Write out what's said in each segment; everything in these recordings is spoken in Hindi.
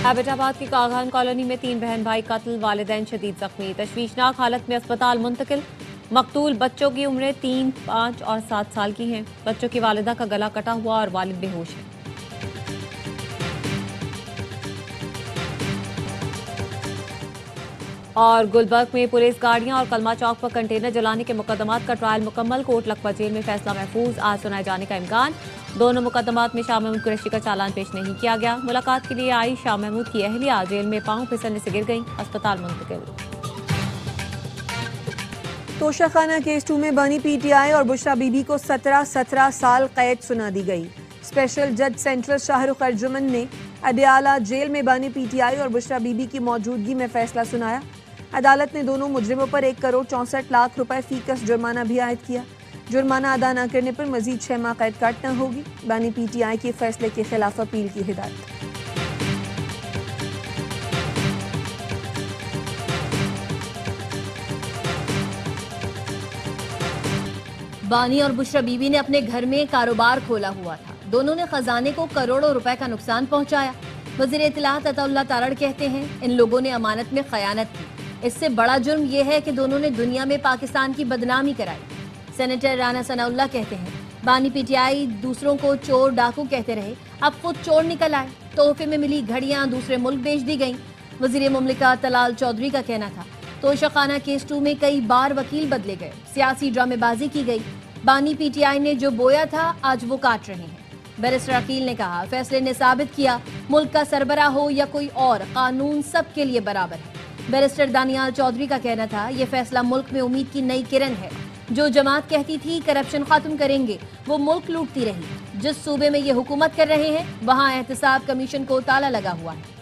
एबटाबाद की कागान कॉलोनी में 3 बहन भाई कत्ल, वालिदैन शदीद जख्मी, तशवीशनाक हालत में अस्पताल मुंतकिल। मकतूल बच्चों की उम्रें 3, 5 और 7 साल की हैं। बच्चों की वालिदा का गला कटा हुआ और वालिद बेहोश है। और गुलबर्ग में पुलिस गाड़ियां और कलमा चौक पर कंटेनर जलाने के मुकदमात का ट्रायल मुकम्मल। कोट लखपत जेल में फैसला महफूज, आज सुनाए जाने का इम्कान। दोनों मुकदमात में शाह महमूद कुरैशी का चालान पेश नहीं किया गया। मुलाकात के लिए आई शाह महमूद की अहलिया जेल में पांव फिसलने से गिर गई, अस्पताल मुंतकिल। तोशाखाना केस 2 में बनी पीटीआई और बुशरा बीबी को 17 साल कैद सुना दी गई। स्पेशल जज सेंट्रल शाहरुख अर्जुमन ने अडयाला जेल में बनी पीटीआई और बुशरा बीबी की मौजूदगी में फैसला सुनाया। अदालत ने दोनों मुजरिमों पर 1 करोड़ 64 लाख रुपए फीकस जुर्माना भी आयद किया। जुर्माना अदा न करने पर मजीद 6 माह कैद काटना होगी। बानी पीटीआई के फैसले के खिलाफ अपील की हिदायत। बानी और बुशरा बीबी ने अपने घर में कारोबार खोला हुआ था। दोनों ने खजाने को करोड़ों रुपए का नुकसान पहुंचाया। वज़ीर इत्तलात अताउल्लाह तारड़ कहते हैं, इन लोगों ने अमानत में खयानत की। इससे बड़ा जुर्म यह है कि दोनों ने दुनिया में पाकिस्तान की बदनामी कराई। सेनेटर राना सनाउल्लाह कहते हैं, बानी पीटीआई दूसरों को चोर डाकू कहते रहे, अब खुद चोर निकल आए। तोहफे में मिली घड़ियां दूसरे मुल्क बेच दी गईं। वज़ीर मुमलिकत तलाल चौधरी का कहना था, तोशाखाना केस 2 में कई बार वकील बदले गए, सियासी ड्रामेबाजी की गई। बानी पीटीआई ने जो बोया था आज वो काट रहे हैं। बैरिस्टर अकील ने कहा, फैसले ने साबित किया मुल्क का सरबराह हो या कोई और, कानून सबके लिए बराबर है। बैरिस्टर दानियाल चौधरी का कहना था, ये फैसला मुल्क में उम्मीद की नई किरण है। जो जमात कहती थी करप्शन खत्म करेंगे, वो मुल्क लूटती रही। जिस सूबे में ये हुकूमत कर रहे हैं, वहां एहतसाब कमीशन को ताला लगा हुआ है।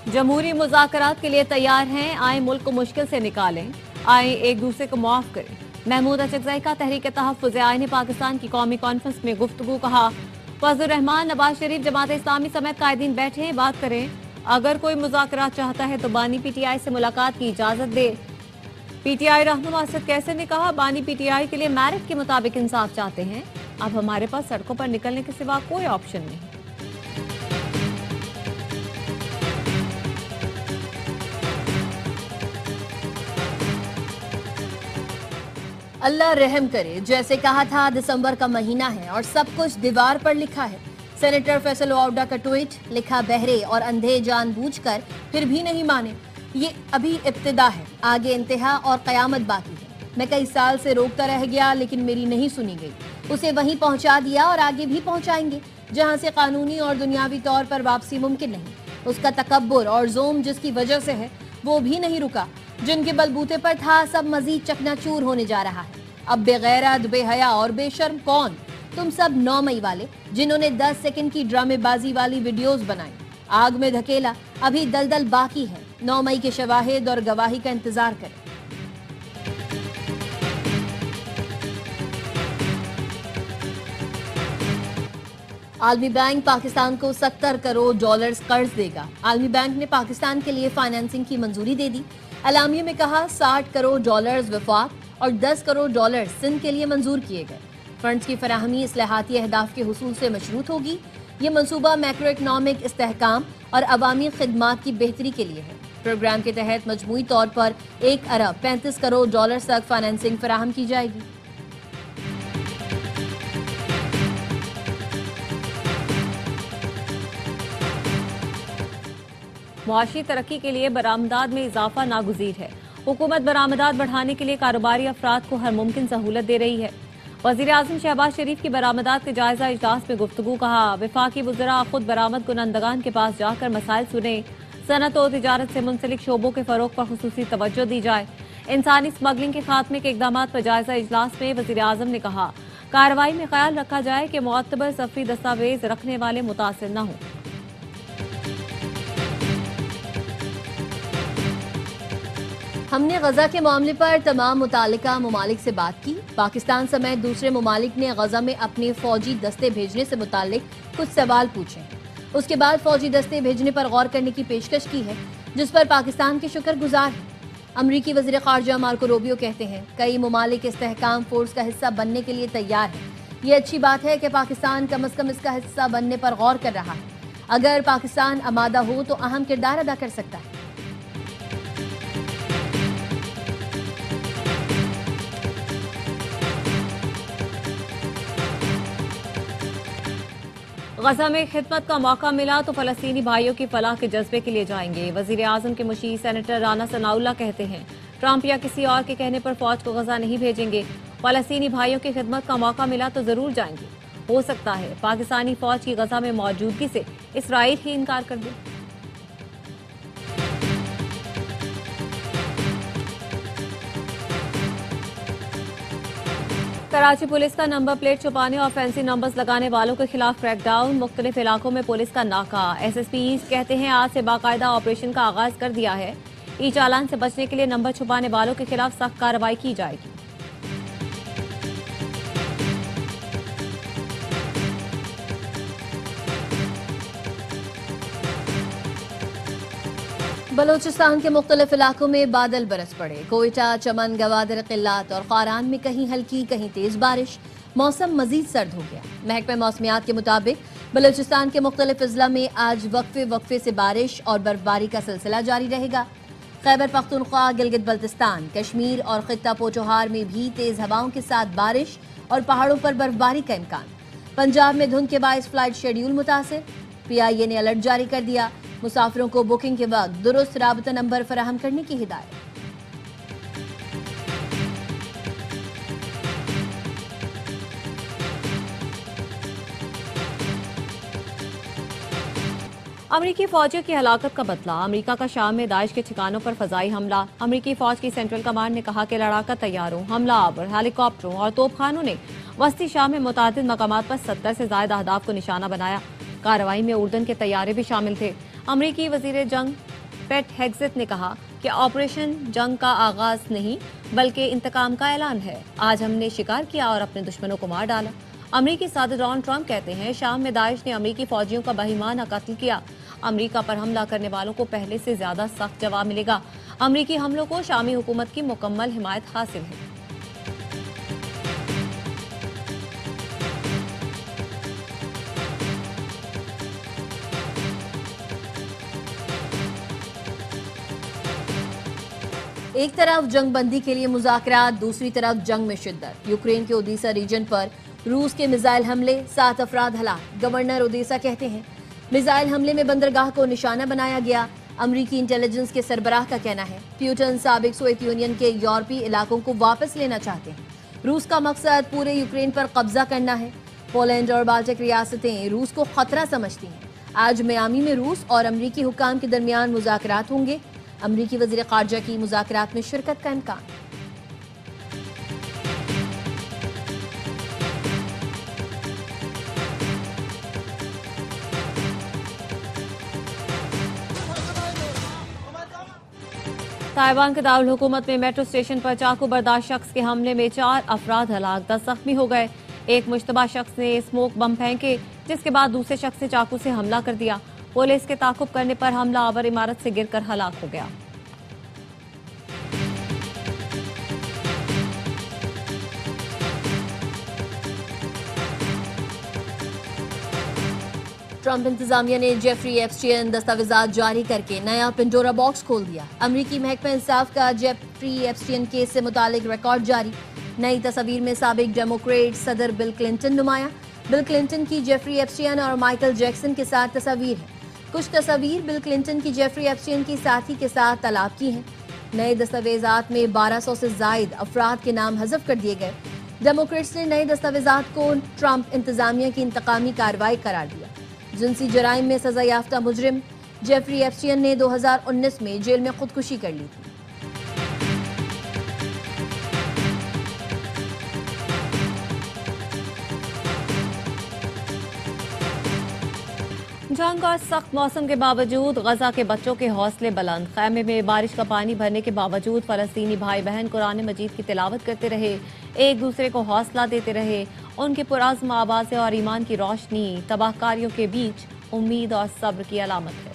जमहूरी मुज़ाकरात के लिए तैयार हैं, आए मुल्क को मुश्किल से निकालें, आए एक दूसरे को मुआफ करें। महमूद अचकज़ई का तहरीक तहफ़्फ़ुज़ आईन पाकिस्तान की कौमी कॉन्फ्रेंस में गुफ्तगू। कहा, फजलुर रहमान, नवाज शरीफ, जमात इस्लामी समेत कायदीन बैठे बात करें। अगर कोई मुज़ाकरात चाहता है तो बानी पीटीआई से मुलाकात की इजाज़त दे। पीटीआई रहनुमा असद कैसर ने कहा, बानी पीटीआई के लिए मेरिट के मुताबिक इंसाफ चाहते हैं। अब हमारे पास सड़कों पर निकलने के सिवा कोई ऑप्शन नहीं। अल्लाह रहम करे, जैसे कहा था दिसंबर का महीना है और सब कुछ दीवार पर लिखा है। सेनेटर फैसल वाउडा का ट्वीट, लिखा बहरे और अंधे जानबूझकर फिर भी नहीं माने। ये अभी इब्तिदा है, आगे इंतहा और कयामत बाकी है। मैं कई साल से रोकता रह गया लेकिन मेरी नहीं सुनी गई। उसे वहीं पहुंचा दिया और आगे भी पहुंचाएंगे जहां से कानूनी और दुनियावी तौर पर वापसी मुमकिन नहीं। उसका तकब्बुर और जोम जिसकी वजह से है वो भी नहीं रुका। जिनके बलबूते पर था सब मजीद चकनाचूर होने जा रहा है। अब बेगैरत, बेहया और बेशर्म कौन? तुम सब 9 मई वाले, जिन्होंने 10 सेकंड की ड्रामेबाजी वाली वीडियोस बनाई, आग में धकेला। अभी दलदल बाकी है। 9 मई के शवाहिद और गवाही का इंतजार करें। आलमी बैंक पाकिस्तान को $70 करोड़ कर्ज देगा। आलमी बैंक ने पाकिस्तान के लिए फाइनेंसिंग की मंजूरी दे दी। एलामिया में कहा, $60 करोड़ वफाक और $10 करोड़ सिंध के लिए मंजूर किए गए। फंड्स की फराहमी इस्लाहाती अहदाफ के हुसूल से मशरूत होगी। ये मंसूबा मैक्रो इकनॉमिक इस्तेहकाम और अवामी खिदमात की बेहतरी के लिए है। प्रोग्राम के तहत मजमूई तौर पर $1 अरब 35 करोड़ तक फाइनेंसिंग फराहम की जाएगी। मुआशी तरक्की के लिए बरामदात में इजाफा नागुज़ीर है। हुकूमत बरामदात बढ़ाने के लिए कारोबारी अफराद को हर मुमकिन सहूलत दे रही है। वज़ीर आज़म शहबाज शरीफ की बरामदात के जायजा इजलास में गुफ्तगू। कहा, विफाकी वज़रा खुद बरामद कुनंदगान के पास जाकर मसाइल सुने। सनत और तिजारत से मुंसलिक शोबों के फरोग पर खुसूसी तवज्जो दी जाए। इंसानी स्मगलिंग के खात्मे के इकदामात पर जायजा इजलास में वज़ीर आज़म ने कहा, कार्रवाई में ख्याल रखा जाए कि मुअत्तबर सफ़ी दस्तावेज रखने वाले मुतासिर न हों। हमने गजा के मामले पर तमाम मुतालिका ममालिक से बात की। पाकिस्तान समेत दूसरे ममालिक ने गजा में अपने फौजी दस्ते भेजने से मुतालिक कुछ सवाल पूछे हैं। उसके बाद फौजी दस्ते भेजने पर गौर करने की पेशकश की है, जिस पर पाकिस्तान के शुक्रगुजार हैं। अमरीकी वज़ीर ख़ारजा मार्को रूबियो कहते हैं कई ममालिक इस्तेहकाम फोर्स का हिस्सा बनने के लिए तैयार हैं। ये अच्छी बात है कि पाकिस्तान कम अज़ कम इसका हिस्सा बनने पर गौर कर रहा है। अगर पाकिस्तान आमादा हो तो अहम किरदार अदा कर सकता है। गजा में खिदमत का मौका मिला तो फलस्तीनी भाइयों की फलाह के जज्बे के लिए जाएंगे। वजीर आजम के मुशीर सेनेटर राना सनाउल्लाह कहते हैं ट्रंप या किसी और के कहने पर फौज को गजा नहीं भेजेंगे। फलस्तीनी भाइयों की खिदमत का मौका मिला तो जरूर जाएंगे। हो सकता है पाकिस्तानी फौज की गजा में मौजूदगी से इसराइल ही इनकार कर दे। कराची पुलिस का नंबर प्लेट छुपाने और फैंसी नंबर्स लगाने वालों के खिलाफ क्रैकडाउन। मुख्तलिफ इलाकों में पुलिस का नाका। SSP कहते हैं आज से बाकायदा ऑपरेशन का आगाज कर दिया है। ई चालान से बचने के लिए नंबर छुपाने वालों के खिलाफ सख्त कार्रवाई की जाएगी। बलोचिस्तान के मुख्तलिफ इलाकों में बादल बरस पड़े। कोयटा, चमन, गवादर, किल्लात और खारान में कहीं हल्की कहीं तेज बारिश। मौसम मजीद सर्द हो गया। महकमा मौसमियात के मुताबिक बलोचिस्तान के मुख्तलिफ अजला में आज वक्फे वक्फे से बारिश और बर्फबारी का सिलसिला जारी रहेगा। खैबर पख्तूनख्वा, गिलगित बल्तिस्तान, कश्मीर और खित्ता पोचोहार में भी तेज हवाओं के साथ बारिश और पहाड़ों पर बर्फबारी का इम्कान। पंजाब में धुंध के बायस फ्लाइट शेड्यूल मुतासिर। PIA ने अलर्ट जारी कर दिया। मुसाफिरों को बुकिंग के वक्त दुरुस्त राबता नंबर फराहम करने की हिदायत। अमरीकी फौजियों की हलाकत का बदला। अमरीका का शाम में दाइश के ठिकानों पर फजाई हमला। अमरीकी फौज की सेंट्रल कमांड ने कहा कि लड़ाका तैयारों, हमला आवर, हेलीकॉप्टरों और तोपखानों ने वस्ती शाम में मुतादिद मकामात पर 70 से ज्यादा अहदाफ को निशाना बनाया। कार्रवाई में उर्दन के तैयारे भी शामिल थे। अमरीकी वजीर जंग पेट हेग्सेट ने कहा कि ऑपरेशन जंग का आगाज नहीं बल्कि इंतकाम का ऐलान है। आज हमने शिकार किया और अपने दुश्मनों को मार डाला। अमरीकी सदर डोनाल्ड ट्रंप कहते हैं शाम में दाइश ने अमरीकी फौजियों का बहिमाना कत्ल किया। अमरीका पर हमला करने वालों को पहले से ज्यादा सख्त जवाब मिलेगा। अमरीकी हमलों को शामी हुकूमत की मुकम्मल हिमायत हासिल है। एक तरफ जंग बंदी के लिए मुज़ाकरात, दूसरी तरफ जंग में शिद्दत। यूक्रेन के ओडिशा रीजन पर रूस के मिसाइल हमले, 7 अफराद हलाक। गवर्नर ओडिशा कहते हैं मिसाइल हमले में बंदरगाह को निशाना बनाया गया। अमरीकी इंटेलिजेंस के सरबराह का कहना है प्यूटन साबिक सोवियत यूनियन के यूरोपीय इलाकों को वापस लेना चाहते हैं। रूस का मकसद पूरे यूक्रेन पर कब्जा करना है। पोलैंड और बाल्टिक रियासतें रूस को खतरा समझती हैं। आज मियामी में रूस और अमरीकी हुक्काम के दरमियान मुज़ाकरात होंगे। अमरीकी वज़ीर ख़ारजा की मुज़ाकरात में शिरकत का इम्कान। ताइवान के दारुल हुकूमत में मेट्रो स्टेशन पर चाकू बर्दाश्त शख्स के हमले में 4 अफराद हलाक, 10 जख्मी हो गए। एक मुश्तबा शख्स ने स्मोक बम फेंके जिसके बाद दूसरे शख्स ने चाकू से हमला कर दिया। पुलिस के ताकुब करने पर हमला आवर इमारत से गिरकर हलाक हो गया। ट्रंप इंतजामिया ने जेफरी एप्स्टीन दस्तावेजात जारी करके नया पिंडोरा बॉक्स खोल दिया। अमरीकी महकमा इंसाफ का जेफरी एप्स्टीन केस से मुतालिक रिकॉर्ड जारी। नई तस्वीर में साबिक डेमोक्रेट सदर बिल क्लिंटन नुमाया। बिल क्लिंटन की जेफरी एप्स्टीन और माइकल जैक्सन के साथ तस्वीर है। कुछ तस्वीर बिल क्लिंटन की जेफरी एप्स्टीन की साथी के साथ तलाब की हैं। नए दस्तावेजात में 1200 से जायद अफराद के नाम हज़फ कर दिए गए। डेमोक्रेट्स ने नए दस्तावेजात को ट्रंप इंतजामिया की इंतकामी कार्रवाई करार दिया। जिनसी जराइम में सजा याफ्ता मुजरिम जेफरी एप्स्टीन ने 2019 में जेल में खुदकुशी कर ली थी। जंग और सख्त मौसम के बावजूद गजा के बच्चों के हौसले बुलंद। खैमे में बारिश का पानी भरने के बावजूद फलस्तीनी भाई बहन कुरान मजीद की तिलावत करते रहे, एक दूसरे को हौसला देते रहे। उनके पुराज़्म आवाज़ें और ईमान की रोशनी तबाहकारियों के बीच उम्मीद और सब्र की अलामत है।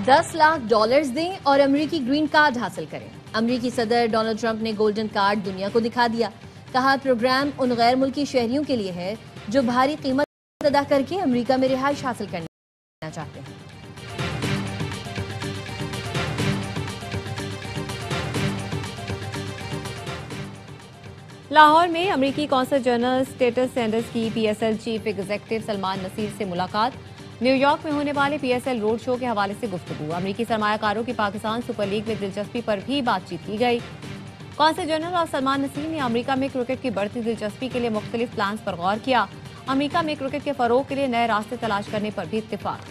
$10 लाख दें और अमेरिकी ग्रीन कार्ड हासिल करें। अमेरिकी सदर डोनाल्ड ट्रंप ने गोल्डन कार्ड दुनिया को दिखा दिया। कहा, प्रोग्राम उन गैर मुल्की शहरियों के लिए है जो भारी कीमत अदा करके अमेरिका में रिहाइश हासिल करना चाहते हैं। लाहौर में अमेरिकी कौंसल जनरल स्टेटस सैंडर्स की PSL chief executive Salman Naseer से मुलाकात। न्यूयॉर्क में होने वाले पीएसएल रोड शो के हवाले से गुफ्तगू। अमेरिकी सरमायाकारों की पाकिस्तान सुपर लीग में दिलचस्पी पर भी बातचीत की गई। कौंसल जनरल और सलमान नसीर ने अमेरिका में क्रिकेट की बढ़ती दिलचस्पी के लिए मुख्तलिफ प्लान्स पर गौर किया। अमेरिका में क्रिकेट के फरोग के लिए नए रास्ते तलाश करने पर भी इत्तेफाक।